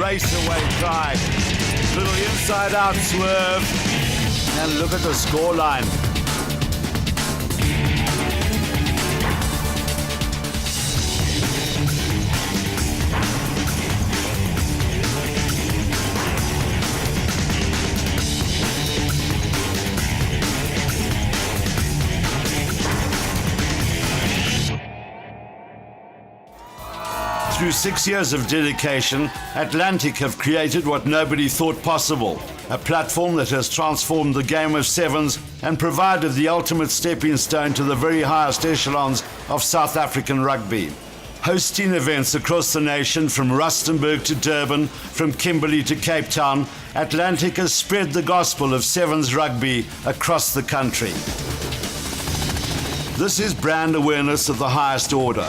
race-away try. Little inside-out swerve. And look at the scoreline. Through 6 years of dedication, Atlantic have created what nobody thought possible, a platform that has transformed the game of sevens and provided the ultimate stepping stone to the very highest echelons of South African rugby. Hosting events across the nation from Rustenburg to Durban, from Kimberley to Cape Town, Atlantic has spread the gospel of sevens rugby across the country. This is brand awareness of the highest order.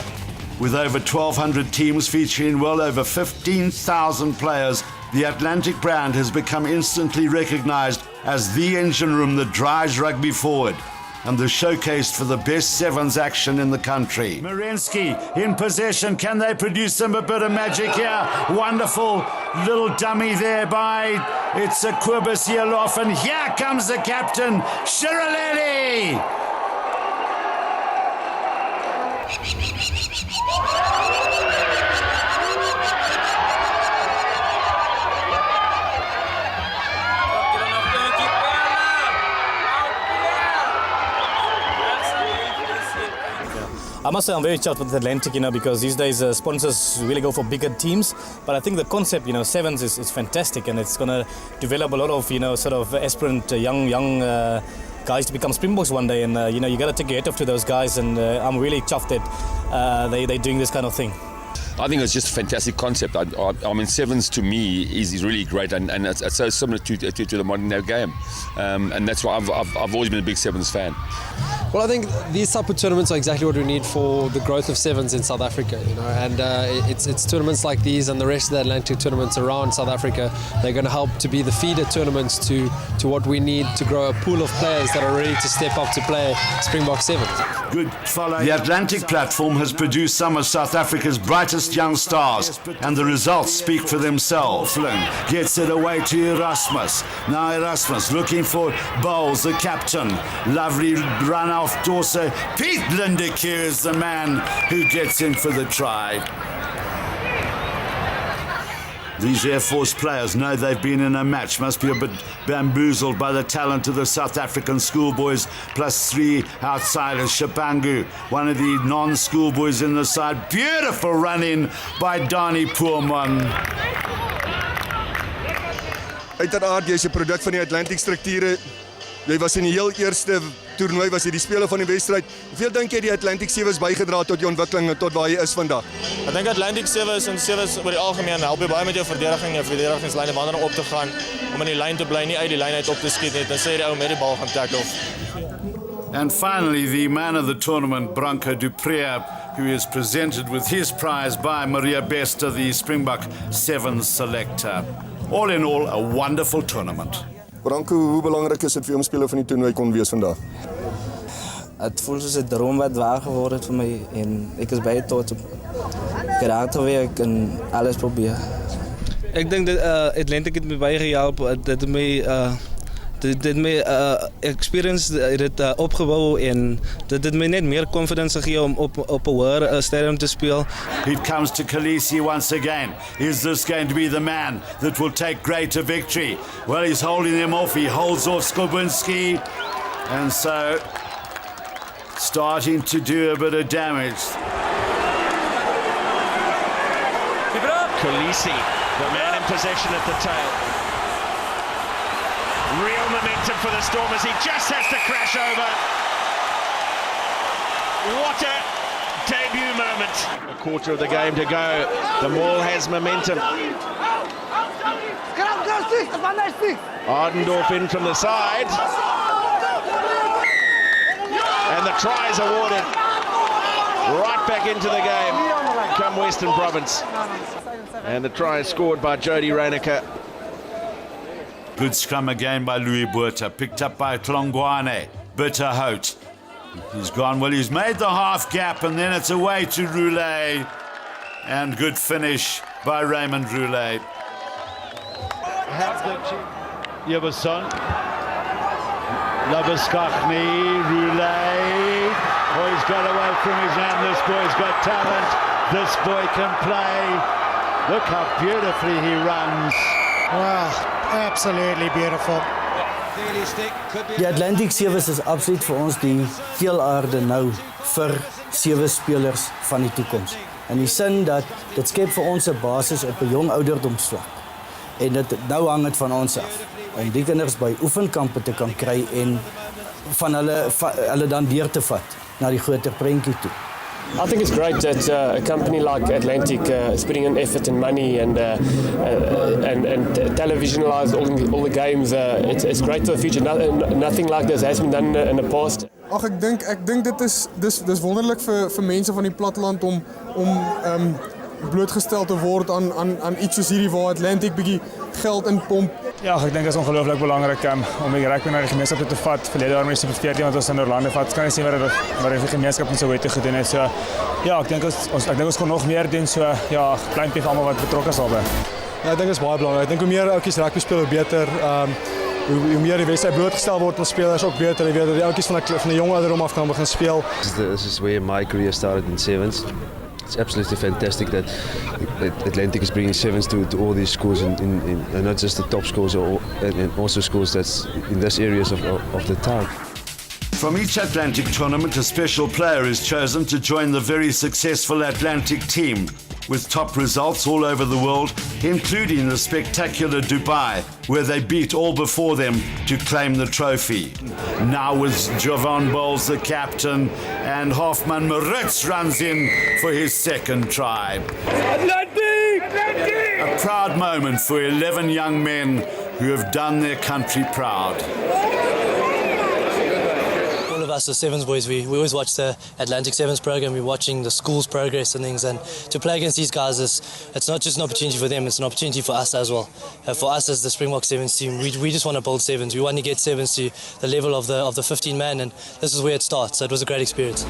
With over 1,200 teams featuring well over 15,000 players, the Atlantic brand has become instantly recognized as the engine room that drives rugby forward and the showcase for the best sevens action in the country. Marensky in possession. Can they produce them a bit of magic here? Wonderful little dummy there by, it's a Quibasielov, and here comes the captain, Shiraleli! I must say I'm very chuffed with Atlantic, because these days sponsors really go for bigger teams. But I think the concept, sevens is fantastic, and it's going to develop a lot of, sort of aspirant young guys to become Springboks one day. And, you got to take your hat off to those guys, and I'm really chuffed that they're doing this kind of thing. I think it's just a fantastic concept. I mean, sevens to me is really great, and it's so similar to the modern day game, and that's why I've always been a big sevens fan. Well, I think these type of tournaments are exactly what we need for the growth of sevens in South Africa, and it's tournaments like these and the rest of the Atlantic tournaments around South Africa. They're going to help to be the feeder tournaments to what we need to grow a pool of players that are ready to step up to play Springbok sevens. Good follow. The Atlantic platform has produced some of South Africa's brightest young stars, and the results speak for themselves. Gets it away to Erasmus. Now Erasmus looking for Bowles, the captain. Lovely run off Dorso. Pete Lindekeer is the man who gets in for the try. These Air Force players know they've been in a match, must be a bit bamboozled by the talent of the South African schoolboys, plus 3 outsiders. Shapangu, one of the non-schoolboys in the side. Beautiful run-in by Dani Poorman. Uiteraard, jy is 'n produk van die Atlantic strukture. Jy was in die heel eerste toernooi, was jy die speler van die wedstryd. Hoeveel dink jy die Atlantic Sevens bygedra tot jou ontwikkeling en tot waar jy is vandag? Ek dink Atlantic Sevens en sevens oor die algemeen help jy baie met jou verdedigingslyne wanneer om op te gaan, om in die lyn te bly, nie uit die lyn uit op te skiet net, dan sê die ou met die bal gaan tackle. And finally, the man of the tournament, Branko Dupré, who is presented with his prize by Maria Bester, the Springbok Sevens selector. All in all, a wonderful tournament. Branko, hoe belangrik is dit vir jou om speler van die toernooi kon wees vandag? Het voelt soos 'n droom wat waar geword het vir my en ek is baie trots op karakterwerk en alles probeer. Ek dink dat Atlantic het my baie gehelp, dat dit my experience het opgebouw en dat het my net meer confidence gegee om op 'n hoër stadium te speel. It comes to Khaleesi once again. Is this going to be the man that will take greater victory? Well, he's holding him off. He holds off Skobunski, and so starting to do a bit of damage. Khaleesi, the man in possession at the tail. Real momentum for the Storm as he just has to crash over. What a debut moment. A quarter of the game to go. The Maul has momentum. Ardendorf in from the side. And the try is awarded. Right back into the game. Come Western Province. And the try is scored by Jody Reiniker. Good scrum again by Louis Botha, picked up by Tlongwane. Bitterhout. He's gone, well, he's made the half gap, and then it's away to Roulet. And good finish by Raymond Roulet. have the Jibberson. Labuskachny, Roulet. Oh, he's got away from his man. This boy's got talent. This boy can play. Look how beautifully he runs. Wow, absolutely beautiful. Die Atlantic Sevens is absoluut vir ons die teelaarde nou vir sewe spelers van die toekoms. In die sin dat dit skep vir ons 'n basis op 'n jong ouderdomsvlak. En dit nou hang dit van ons af om die kinders by oefenkampe te kan kry en van hulle dan deur te vat na die groter prentjie toe. I think it's great that a company like Atlantic is putting in effort and money and televisionalize all the games. It's great for the future. Nothing like this has been done in the past. Ag ek dink dit is dis wonderlik vir mense van die platteland om blootgestel te word aan iets soos hierdie waar Atlantic bietjie geld inpomp. Ja, ek dink dit is ongelooflik belangrik om die rugby na die gemeenskap te vat. Verlede jaar met die Super-14 wat ons in Orlando vat, kan jy sien wat die gemeenskap in Soweto gedoen het. So ja, ek dink ons kan nog meer doen, so ja, klein bietjie vir almal wat betrokke sal wees. Ja, ek dink dit is baie belangrik. Ek dink hoe meer ouetjies rugby speel, hoe beter. Hoe meer die wedstryd blootgestel word aan spelers, ook beter. Jy weet dat die ouetjies van 'n jong ouderdom af kan begin speel. This is where my career started in sevens. It's absolutely fantastic that Atlantic is bringing sevens to all these schools and not just the top schools and also schools that's in those areas of the town. From each Atlantic tournament, a special player is chosen to join the very successful Atlantic team, with top results all over the world, including the spectacular Dubai, where they beat all before them to claim the trophy. Now with Javon Bowles the captain, and Hoffman Moritz runs in for his second try. Atlantic! Atlantic! A proud moment for 11 young men who have done their country proud. All of us as Sevens boys, we always watch the Atlantic Sevens program. We're watching the school's progress and things, and to play against these guys it's not just an opportunity for them, it's an opportunity for us as well. For us as the Springbok Sevens team, we just want to build sevens. We want to get sevens to the level of the 15 man, and this is where it starts. So it was a great experience.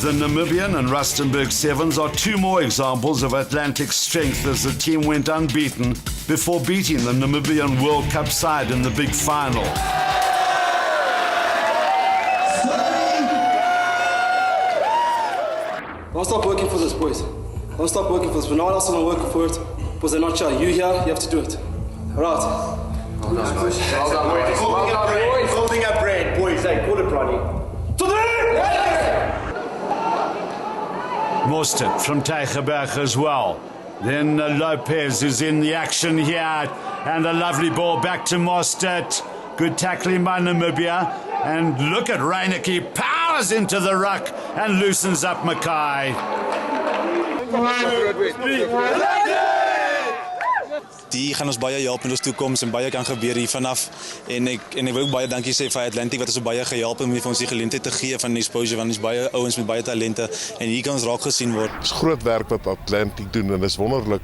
The Namibian and Rustenburg Sevens are two more examples of Atlantic's strength as the team went unbeaten before beating the Namibian World Cup side in the big final. Don't stop working for this, boys. Don't stop working for this. When no one else is going to work for it, because they're not sure. You here, you have to do it. All right. Holding up brand, boys. Hey, call it, Ronnie. Mostert from Tygerberg as well. Then Lopez is in the action here, and a lovely ball back to Mostert. Good tackling by Namibia, and look at Reineke. He powers into the ruck and loosens up Mackay. Die gaan ons baie help met ons toekoms en baie kan gebeur hier vanaf en ek wil ook baie dankie sê vir Atlantic wat ons baie gehelp het om vir ons die geleentheid te gee van exposure, want ons baie ouens met baie talente en hier kan ons raak gesien word. Dit is groot werk wat Atlantic doen en dit is wonderlik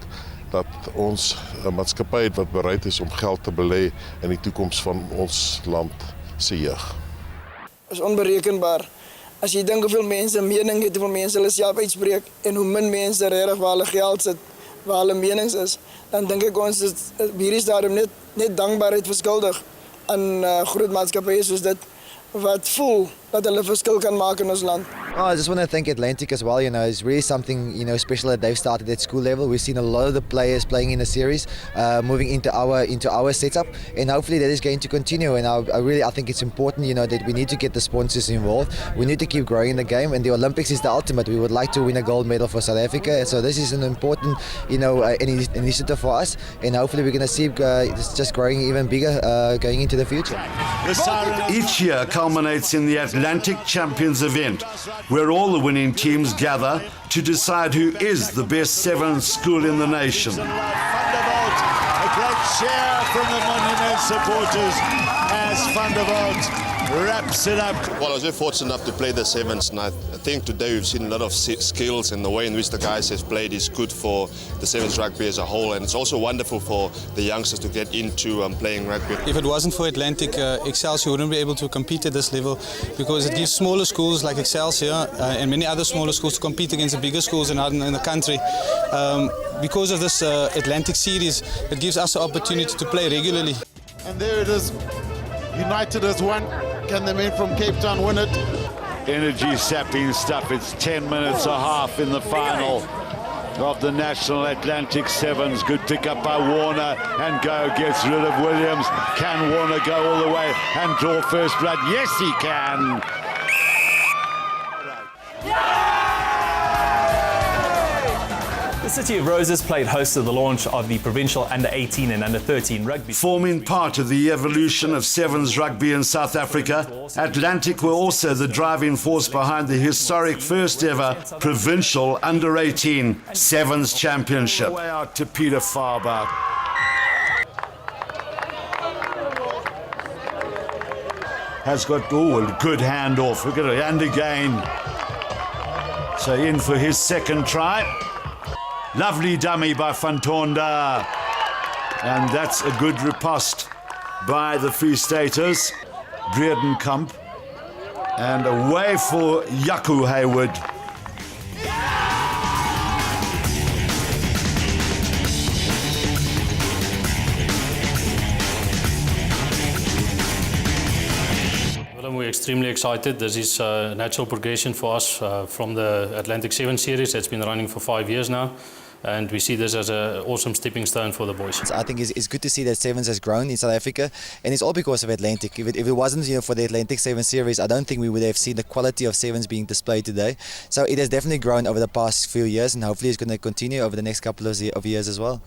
dat ons 'n maatskappy het wat bereid is om geld te belê in die toekoms van ons land se jeug. Is onberekenbaar. As jy dink hoeveel mense mening het, hoeveel mense hulle self uitspreek en hoe min mense regtig waar hulle geld sit, waar hulle menings is, dan dink ek ons is hierdie stadium net dankbaarheid verskuldig aan groot maatskappye soos dit wat voel dat hulle verskil kan maak in ons land. I just want to thank Atlantic as well. It's really something special that they've started at school level. We've seen a lot of the players playing in the series, moving into our setup, and hopefully that is going to continue. And I think it's important, that we need to get the sponsors involved. We need to keep growing the game, and the Olympics is the ultimate. We would like to win a gold medal for South Africa, so this is an important, initiative for us, and hopefully we're going to see this just growing even bigger going into the future. Each year culminates in the Atlantic Champions event, where all the winning teams gather to decide who is the best sevens school in the nation. A great cheer from the Monument supporters as Van der Vaart wraps it up. Well, I was very fortunate enough to play the sevens, and I think today we've seen a lot of skills, and the way in which the guys have played is good for the sevens rugby as a whole, and it's also wonderful for the youngsters to get into playing rugby. If it wasn't for Atlantic, Excelsior wouldn't be able to compete at this level, because it gives smaller schools like Excelsior and many other smaller schools to compete against the bigger schools in the country. Because of this Atlantic series, it gives us the opportunity to play regularly. And there it is. United has won. Can the men from Cape Town win it? Energy sapping stuff. It's 10 minutes a half in the final of the National Atlantic Sevens. Good pick up by Warner, and Go gets rid of Williams. Can Warner go all the way and draw first blood? Yes, he can. The City of Roses played host to the launch of the provincial under-18 and under-13 rugby. Forming part of the evolution of sevens rugby in South Africa, Atlantic were also the driving force behind the historic first ever provincial under-18 sevens championship. Way out to Peter Farber. Has got a good handoff. Look at it, and again. So in for his second try. Lovely dummy by Fantonda. And that's a good riposte by the Free Staters. Breedenkamp. And away for Yaku Hayward. We're extremely excited. This is a natural progression for us from the Atlantic Sevens Series that's been running for 5 years now. And we see this as an awesome stepping stone for the boys. I think it's good to see that Sevens has grown in South Africa, and it's all because of Atlantic. If it wasn't for the Atlantic Sevens Series, I don't think we would have seen the quality of sevens being displayed today. So it has definitely grown over the past few years, and hopefully it's going to continue over the next couple of years as well.